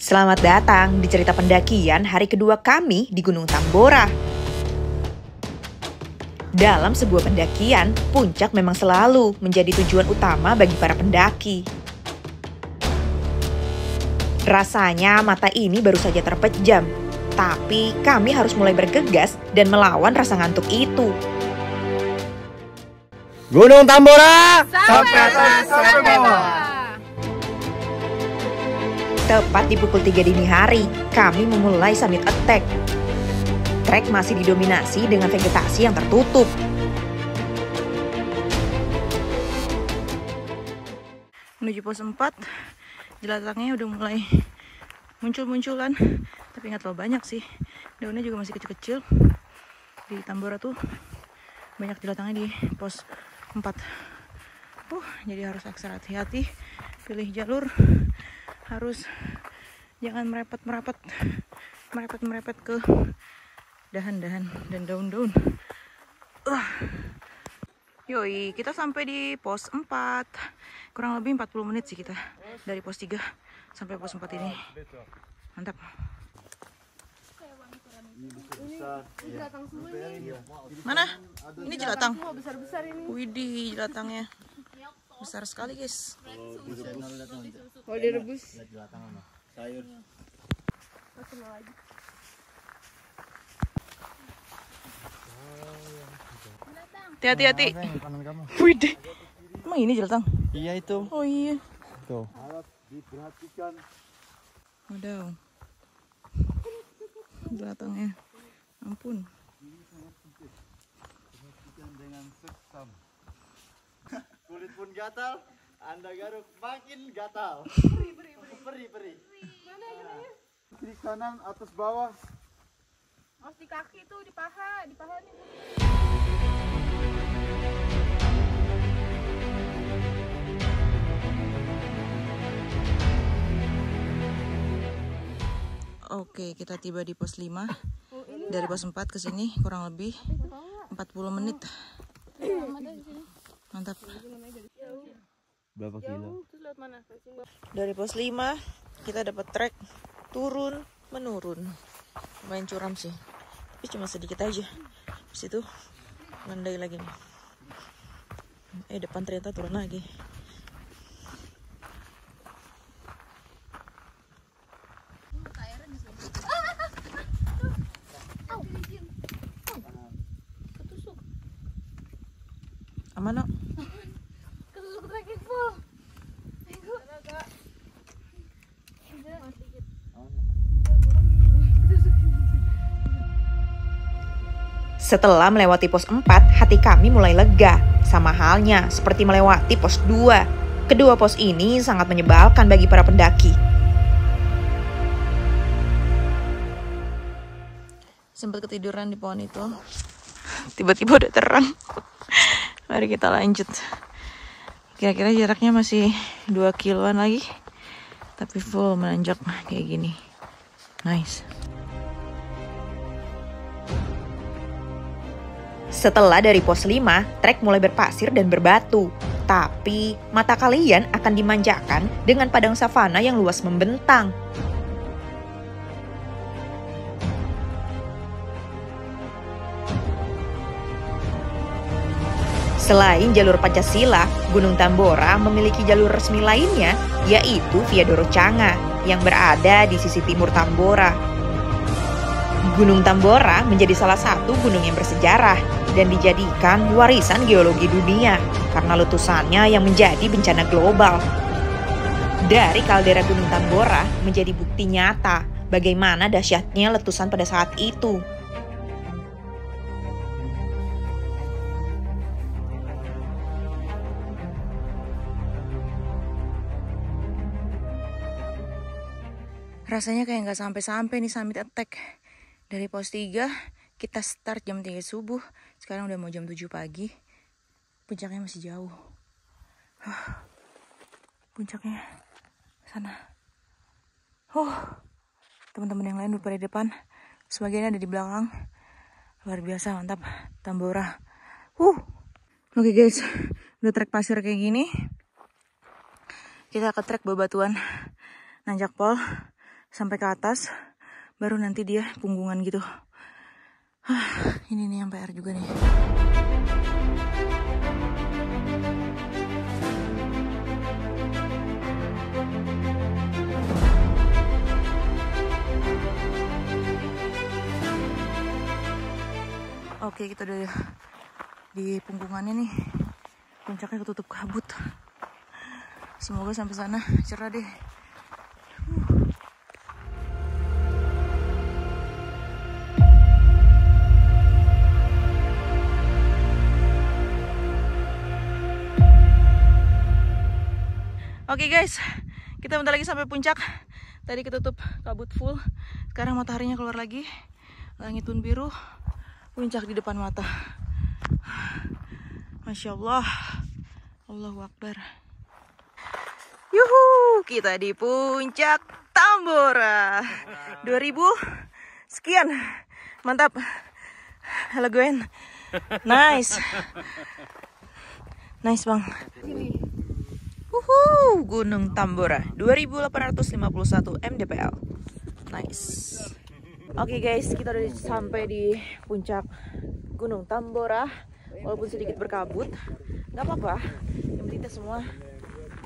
Selamat datang di cerita pendakian hari kedua kami di Gunung Tambora. Dalam sebuah pendakian, puncak memang selalu menjadi tujuan utama bagi para pendaki. Rasanya mata ini baru saja terpejam, tapi kami harus mulai bergegas dan melawan rasa ngantuk itu. Gunung Tambora! Sampai atas, sampai bawah! Tepat di pukul 3 dini hari, kami memulai summit attack. Trek masih didominasi dengan vegetasi yang tertutup. Menuju pos 4, jelatangnya udah mulai muncul-munculan, tapi nggak terlalu banyak sih. Daunnya juga masih kecil-kecil. Di Tambora tuh banyak jelatangnya di pos 4. Jadi harus ekstra hati-hati, pilih jalur, harus jangan merepet ke dahan-dahan dan daun-daun. Yoi, kita sampai di pos 4. Kurang lebih 40 menit sih kita dari pos 3 sampai pos 4 ini. Mantap. Mana? Ini jelatang. Widih, jelatangnya besar sekali, guys. Kalau direbus Sayur. Hati-hati. Widih. Emang ini jelatang? Iya itu. Oh iya. Tuh. Waduh. Jelatangnya. Ampun. Kulit pun gatal, Anda garuk makin gatal. Peri. Mana kiri kanan, atas bawah. harus di kaki tuh, di paha nih. Oke, kita tiba di pos 5. Dari pos 4 ke sini kurang lebih 40 menit. Mantap. Berapa kilo? Dari pos 5 kita dapat trek turun menurun. Lumayan curam sih, tapi cuma sedikit aja. Habis itu landai lagi nih. Depan ternyata turun lagi. Aman no? Ketusuk trekking full. Setelah melewati pos 4, hati kami mulai lega. Sama halnya seperti melewati pos 2. Kedua pos ini sangat menyebalkan bagi para pendaki. Sempat ketiduran di pohon itu. Tiba-tiba udah terang. Mari kita lanjut. Kira-kira jaraknya masih 2 kiloan lagi. Tapi full menanjak kayak gini. Nice. Setelah dari pos 5, trek mulai berpasir dan berbatu. Tapi mata kalian akan dimanjakan dengan padang savana yang luas membentang. Selain jalur Pancasila, Gunung Tambora memiliki jalur resmi lainnya, yaitu Via Dorocanga yang berada di sisi timur Tambora. Gunung Tambora menjadi salah satu gunung yang bersejarah dan dijadikan warisan geologi dunia karena letusannya yang menjadi bencana global. Dari kaldera Gunung Tambora menjadi bukti nyata bagaimana dahsyatnya letusan pada saat itu. Rasanya kayak nggak sampai-sampai nih summit attack. Dari pos 3 kita start jam 3 subuh. Sekarang udah mau jam 7 pagi. Puncaknya masih jauh. Puncaknya sana. Teman-teman yang lain udah pada di depan. Sebagian ada di belakang. Luar biasa, mantap. Tambora. Oke guys, udah trek pasir kayak gini. Kita ke trek bebatuan nanjak pol. sampai ke atas, baru nanti dia punggungan gitu. Ini nih yang PR juga nih. Oke, kita udah di punggungannya nih. Puncaknya ketutup kabut. Semoga sampai sana cerah deh. Oke guys, kita bentar lagi sampai puncak. Tadi ketutup kabut full, sekarang mataharinya keluar lagi. Langit pun biru, puncak di depan mata. Masya Allah, Allahu Akbar. Yuhu, kita di puncak Tambora. 2000 sekian, mantap. Halo Gwen, nice, nice bang. Gunung Tambora 2851 mdpl. Nice. Oke guys, kita udah sampai di puncak Gunung Tambora. Walaupun sedikit berkabut, nggak apa-apa. Yang penting kita semua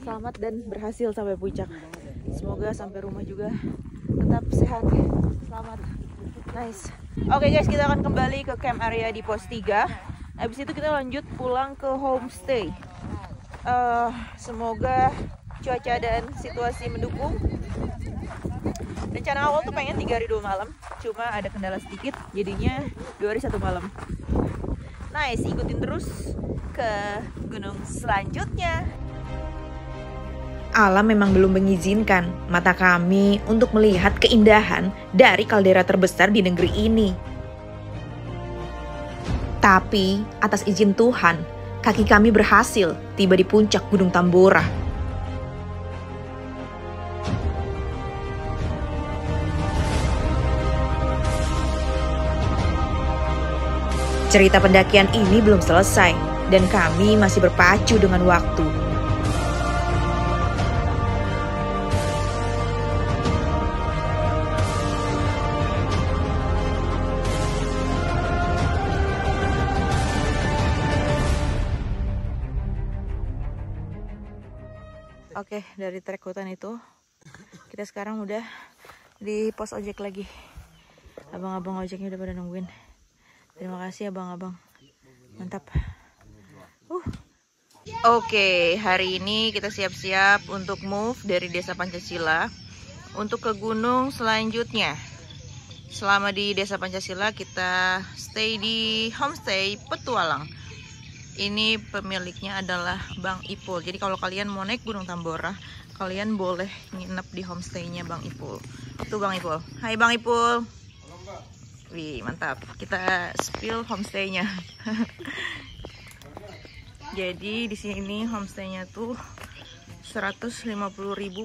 selamat dan berhasil sampai puncak. Semoga sampai rumah juga tetap sehat, selamat. Nice. Oke guys, kita akan kembali ke camp area di pos 3. Habis itu kita lanjut pulang ke homestay. Semoga cuaca dan situasi mendukung. Rencana awal tuh pengen 3 hari 2 malam, cuma ada kendala sedikit, jadinya 2 hari 1 malam. Nice, ikutin terus ke gunung selanjutnya. Alam memang belum mengizinkan mata kami untuk melihat keindahan dari kaldera terbesar di negeri ini. Tapi atas izin Tuhan, kaki kami berhasil tiba di puncak Gunung Tambora. Cerita pendakian ini belum selesai dan kami masih berpacu dengan waktu. Oke, dari trek hutan itu kita sekarang udah di pos ojek lagi. Abang-abang ojeknya udah pada nungguin. Terima kasih abang-abang, mantap. Oke, hari ini kita siap-siap untuk move dari Desa Pancasila untuk ke gunung selanjutnya. Selama di Desa Pancasila kita stay di homestay Petualang. Ini pemiliknya adalah Bang Ipul. Jadi kalau kalian mau naik Gunung Tambora, kalian boleh nginep di homestaynya Bang Ipul. Tuh Bang Ipul. Hai Bang Ipul. Wih, mantap. Kita spill homestaynya. Jadi di sini homestaynya tuh 150.000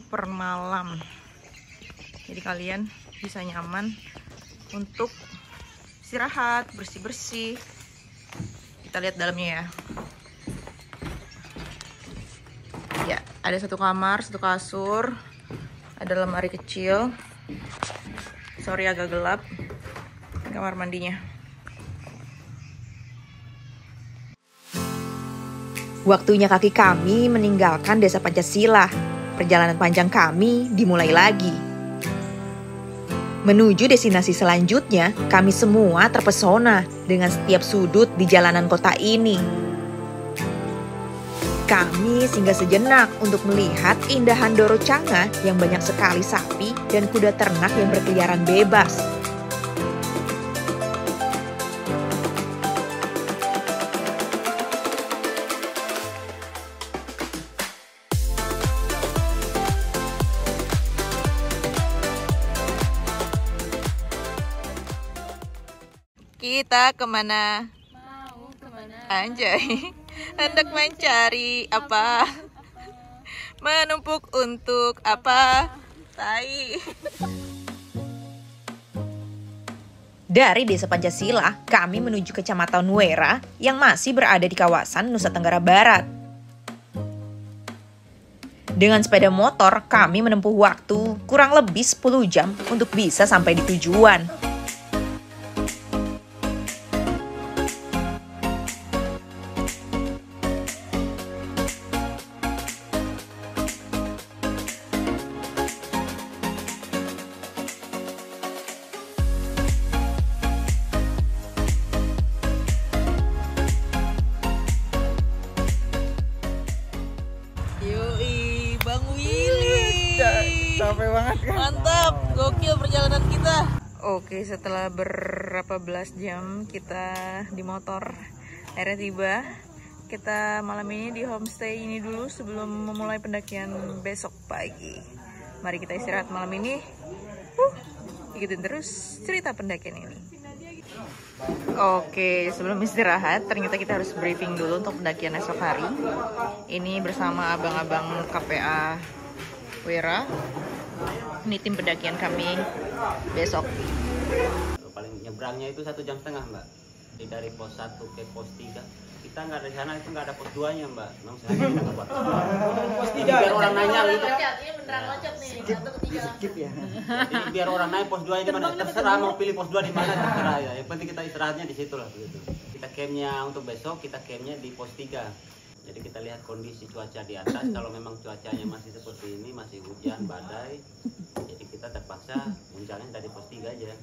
per malam. Jadi kalian bisa nyaman untuk istirahat, bersih-bersih. Kita lihat dalamnya ya. Ya, ada 1 kamar, 1 kasur, ada lemari kecil. Sorry agak gelap. Kamar mandinya. Waktunya kaki kami meninggalkan Desa Pancasila. Perjalanan panjang kami dimulai lagi. Menuju destinasi selanjutnya, kami semua terpesona dengan setiap sudut di jalanan kota ini. Kami singgah sejenak untuk melihat keindahan Doro Canga yang banyak sekali sapi dan kuda ternak yang berkeliaran bebas. Kita kemana? Mau kemana? Anjay, hendak mencari apa? Menumpuk untuk apa? Tai. Dari Desa Pancasila, kami menuju Kecamatan Wera yang masih berada di kawasan Nusa Tenggara Barat. Dengan sepeda motor, kami menempuh waktu kurang lebih 10 jam untuk bisa sampai di tujuan. Yoi, Bang Willy. Capek banget kan? Mantap, gokil perjalanan kita. Oke, setelah berapa belas jam kita di motor, akhirnya tiba. Kita malam ini di homestay ini dulu sebelum memulai pendakian besok pagi. Mari kita istirahat malam ini. Ikutin terus cerita pendakian ini. Oke, sebelum istirahat, ternyata kita harus briefing dulu untuk pendakian esok hari. Ini bersama abang-abang KPA Wera. Ini tim pendakian kami besok. Paling nyebrangnya itu 1,5 jam, Mbak. Jadi dari pos 1 ke pos 3. Kita nggak ada di sana, itu nggak ada pos 2-nya, Mbak. Memang sengaja kita nggak buat. Pos 3. Biar orang nanya gitu. Skip ya. Jadi biar orang nanya pos 2 di mana. Terserah mau pilih pos 2 di mana, terserah ya. Yang penting kita istirahatnya di situ lah begitu. Kita campnya untuk besok, kita campnya di pos 3. Jadi kita lihat kondisi cuaca di atas. Kalau memang cuacanya masih seperti ini, masih hujan, badai, jadi kita terpaksa menjalani dari pos 3 aja.